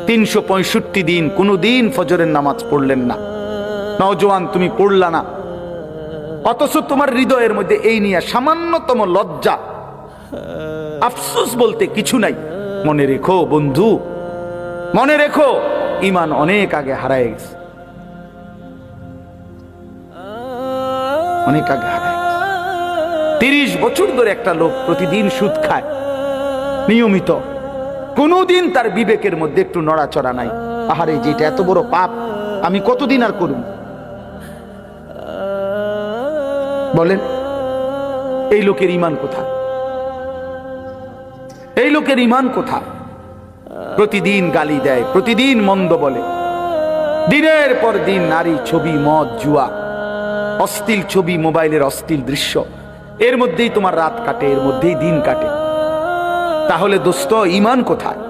365 দিন কোনোদিন ফজরের নামাজ পড়লেন না। নওজোয়ান, তুমি পড়লা না, অথচ তোমার হৃদয়ের মধ্যে এই নিয়ে সামান্যতম লজ্জা, আফসোস বলতে কিছু নাই। মনে রেখো বন্ধু, মনে রেখো, ঈমান অনেক আগে হারায় গেছে, অনেক আগে হারায় গেছে। 30 বছর ধরে একটা লোক প্রতিদিন সুদ খায় নিয়মিত, কোনোদিন তার বিবেকের মধ্যে একটু নড়াচড়া নাই। আহারে, যেটা এত বড় পাপ, আমি কতদিন আর করব? বলেন, এই লোকের ঈমান কোথায়? এই লোকের ঈমান কোথায়? প্রতিদিন গালি দেয়, প্রতিদিন মন্দ বলে, দিনের পর দিন নারী ছবি, মদ, জুয়া, অশ্লীল ছবি, মোবাইলের অশ্লীল দৃশ্য, এর মধ্যেই তোমার রাত কাটে, এর মধ্যেই দিন কাটে। তাহলে দোস্ত, ঈমান কোথায়?